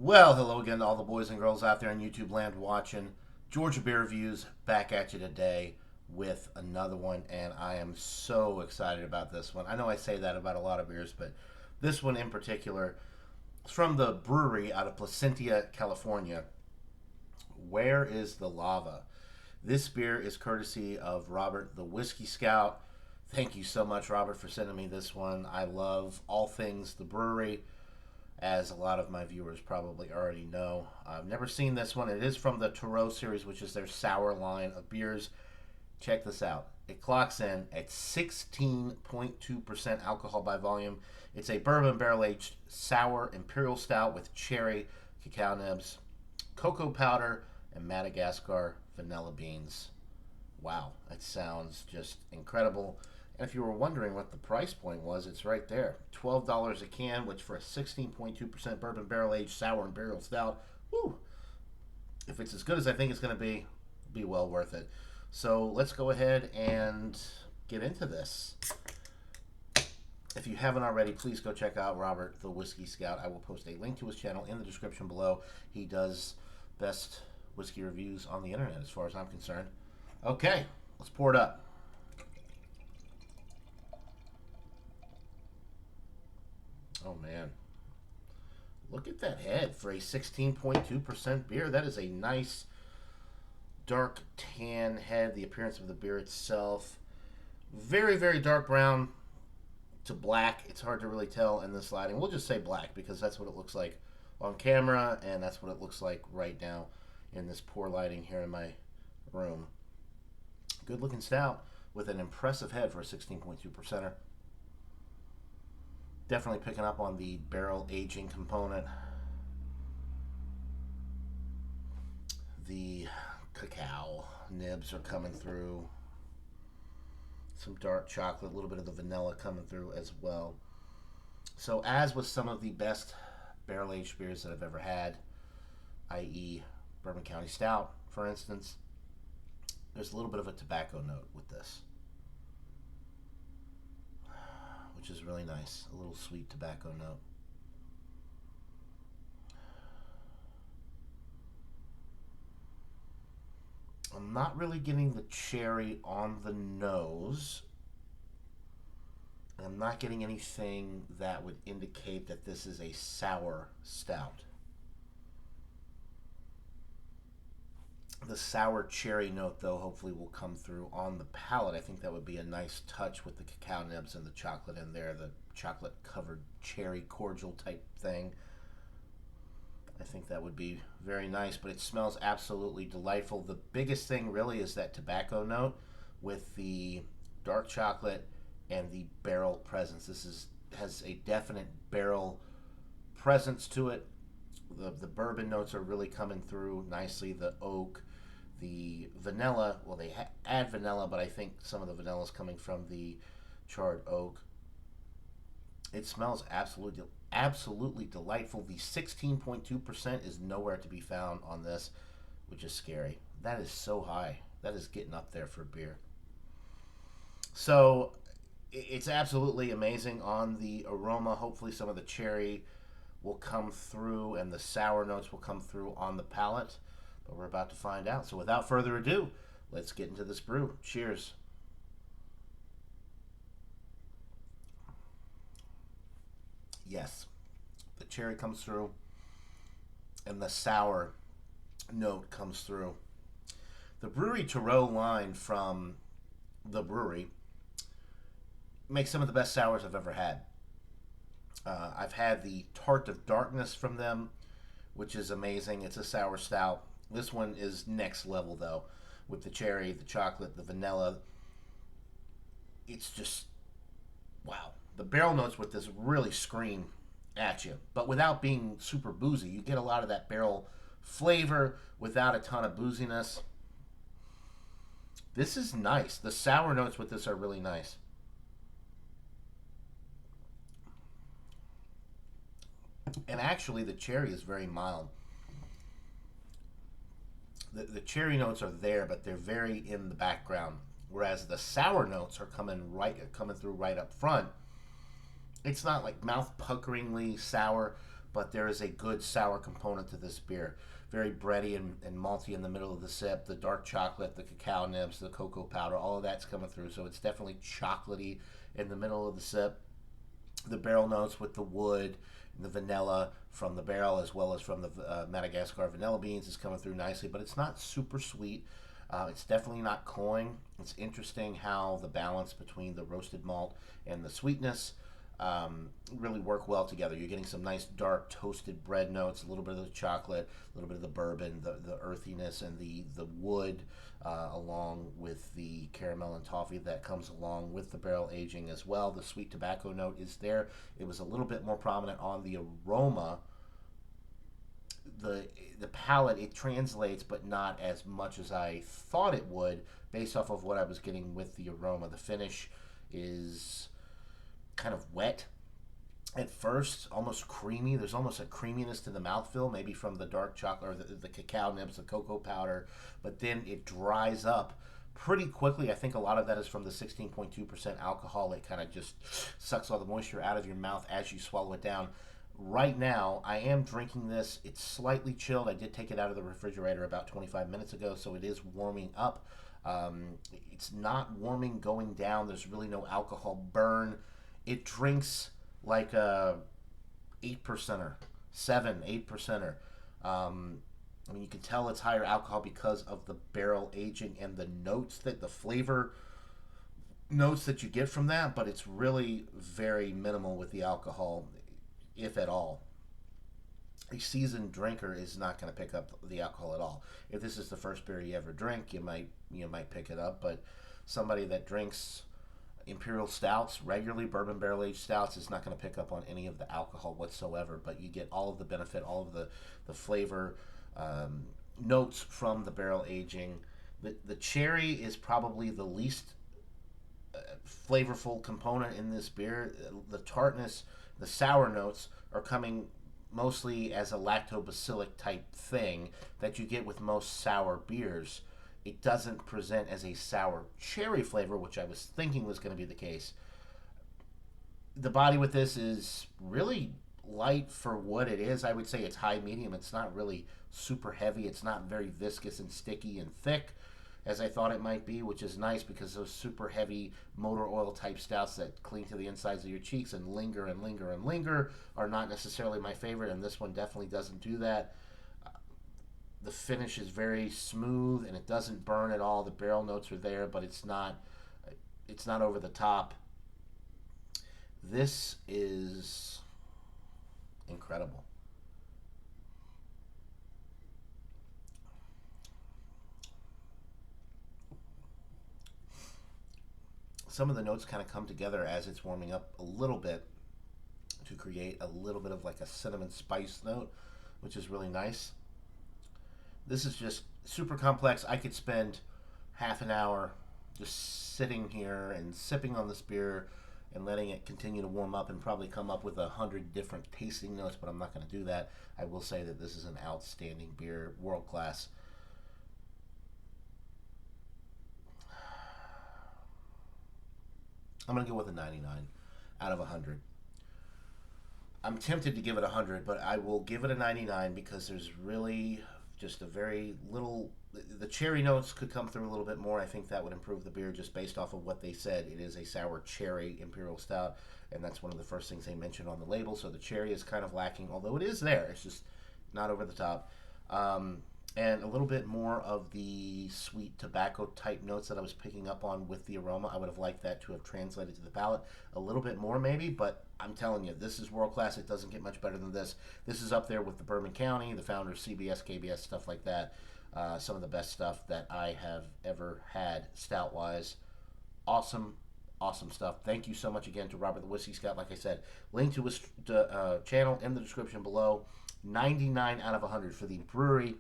Well, hello again to all the boys and girls out there in YouTube land watching. Georgia Beer Reviews back at you today with another one, and I am so excited about this one. I know I say that about a lot of beers, but this one in particular is from the Bruery out of Placentia, California. Where is the lava? This beer is courtesy of Robert the Whiskey Scout. Thank you so much, Robert, for sending me this one. I love all things the Bruery, as a lot of my viewers probably already know. I've never seen this one. It is from the Taureau series, which is their sour line of beers. Check this out. It clocks in at 16.2% alcohol by volume. It's a bourbon barrel aged sour imperial stout with cherry, cacao nibs, cocoa powder, and Madagascar vanilla beans. Wow, that sounds just incredible. And if you were wondering what the price point was, it's right there. $12 a can, which for a 16.2% bourbon barrel aged sour imperial stout, whoo, if it's as good as I think it's going to be well worth it. So let's go ahead and get into this. If you haven't already, please go check out Robert the Whiskey Scout. I will post a link to his channel in the description below. He does best whiskey reviews on the internet as far as I'm concerned. Okay, let's pour it up. Oh man, look at that head for a 16.2% beer. That is a nice dark tan head. The appearance of the beer itself, very, very dark brown to black. It's hard to really tell in this lighting. We'll just say black because that's what it looks like on camera, and that's what it looks like right now in this poor lighting here in my room. Good looking stout with an impressive head for a 16.2%er. Definitely picking up on the barrel aging component. The cacao nibs are coming through. Some dark chocolate, a little bit of the vanilla coming through as well. So as with some of the best barrel aged beers that I've ever had, i.e. Bourbon County Stout, for instance, there's a little bit of a tobacco note with this, which is really nice. A little sweet tobacco note. I'm not really getting the cherry on the nose. I'm not getting anything that would indicate that this is a sour stout. The sour cherry note, though, hopefully will come through on the palate. I think that would be a nice touch with the cacao nibs and the chocolate in there, the chocolate-covered cherry cordial type thing. I think that would be very nice, but it smells absolutely delightful. The biggest thing really is that tobacco note with the dark chocolate and the barrel presence. Has a definite barrel presence to it. The bourbon notes are really coming through nicely. The oak, the vanilla. Well, they add vanilla, but I think some of the vanilla is coming from the charred oak. It smells absolutely delightful. The 16.2% is nowhere to be found on this, which is scary. That is so high. That is getting up there for beer. So it's absolutely amazing on the aroma. Hopefully some of the cherry will come through and the sour notes will come through on the palate, but we're about to find out. So without further ado, let's get into this brew. Cheers. Yes, the cherry comes through and the sour note comes through. The Bruery Taureau line from the Bruery makes some of the best sours I've ever had. I've had the Tart of Darkness from them, which is amazing. It's a sour stout. This one is next level, though, with the cherry, the chocolate, the vanilla. It's just, wow. The barrel notes with this really scream at you, but without being super boozy. You get a lot of that barrel flavor without a ton of booziness. This is nice. The sour notes with this are really nice. And actually, the cherry is very mild. The cherry notes are there, but they're very in the background. Whereas the sour notes are coming through right up front. It's not like mouth puckeringly sour, but there is a good sour component to this beer. Very bready and malty in the middle of the sip. The dark chocolate, the cacao nibs, the cocoa powder, all of that's coming through. So it's definitely chocolatey in the middle of the sip. The barrel notes with the wood and the vanilla from the barrel, as well as from the Madagascar vanilla beans, is coming through nicely, but it's not super sweet. It's definitely not cloying. It's interesting how the balance between the roasted malt and the sweetness really work well together. You're getting some nice dark toasted bread notes, a little bit of the chocolate, a little bit of the bourbon, the earthiness, and the wood, along with the caramel and toffee that comes along with the barrel aging as well. The sweet tobacco note is there. It was a little bit more prominent on the aroma. The palate, it translates, but not as much as I thought it would, based off of what I was getting with the aroma. The finish is kind of wet at first, almost creamy. There's almost a creaminess to the mouthfeel, maybe from the dark chocolate or the cacao nibs, the cocoa powder, but then it dries up pretty quickly. I think a lot of that is from the 16.2% alcohol. It kind of just sucks all the moisture out of your mouth as you swallow it down. Right now, I am drinking this. It's slightly chilled. I did take it out of the refrigerator about 25 minutes ago, so it is warming up. It's not warming going down. There's really no alcohol burn. It drinks like a 8%er, 8%er. I mean, you can tell it's higher alcohol because of the barrel aging and the notes, that the flavor notes that you get from that, but it's really very minimal with the alcohol, if at all. A seasoned drinker is not going to pick up the alcohol at all. If this is the first beer you ever drink, you might pick it up, but somebody that drinks imperial stouts regularly, bourbon barrel aged stouts, is not going to pick up on any of the alcohol whatsoever, but you get all of the benefit, all of the flavor notes from the barrel aging. The cherry is probably the least flavorful component in this beer. The tartness, the sour notes are coming mostly as a lactobacillic type thing that you get with most sour beers. It doesn't present as a sour cherry flavor, which I was thinking was going to be the case. The body with this is really light for what it is. I would say it's high medium. It's not really super heavy. It's not very viscous and sticky and thick as I thought it might be, which is nice because those super heavy motor oil type stouts that cling to the insides of your cheeks and linger and linger and linger are not necessarily my favorite, and this one definitely doesn't do that. The finish is very smooth and it doesn't burn at all. The barrel notes are there, but it's not over the top. This is incredible. Some of the notes kind of come together as it's warming up a little bit to create a little bit of like a cinnamon spice note, which is really nice. This is just super complex. I could spend half an hour just sitting here and sipping on this beer and letting it continue to warm up and probably come up with 100 different tasting notes, but I'm not going to do that. I will say that this is an outstanding beer, world class. I'm going to go with a 99 out of 100. I'm tempted to give it 100, but I will give it a 99 because there's really just a very little. The cherry notes could come through a little bit more. I think that would improve the beer just based off of what they said. It is a sour cherry imperial stout, and that's one of the first things they mentioned on the label. So the cherry is kind of lacking, although it is there. It's just not over the top. And a little bit more of the sweet tobacco type notes that I was picking up on with the aroma. I would have liked that to have translated to the palate a little bit more maybe, but I'm telling you, this is world class. It doesn't get much better than this. This is up there with the Bourbon County, the Founders, CBS, KBS, stuff like that. Some of the best stuff that I have ever had stout wise. Awesome, awesome stuff. Thank you so much again to Robert the Whiskey Scout. Like I said, link to his channel in the description below. 99 out of 100 for the Bruery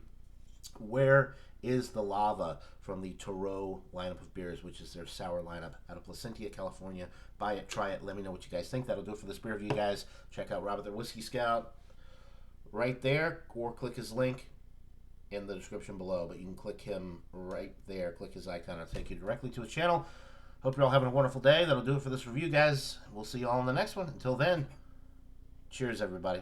Where is the Lava from the Taureau lineup of beers, which is their sour lineup out of Placentia, California. Buy it, try it, let me know what you guys think. That'll do it for this beer review, guys. Check out Robert the Whiskey Scout right there, or click his link in the description below. But you can click him right there. Click his icon. It'll take you directly to his channel. Hope you're all having a wonderful day. That'll do it for this review, guys. We'll see you all in the next one. Until then, cheers, everybody.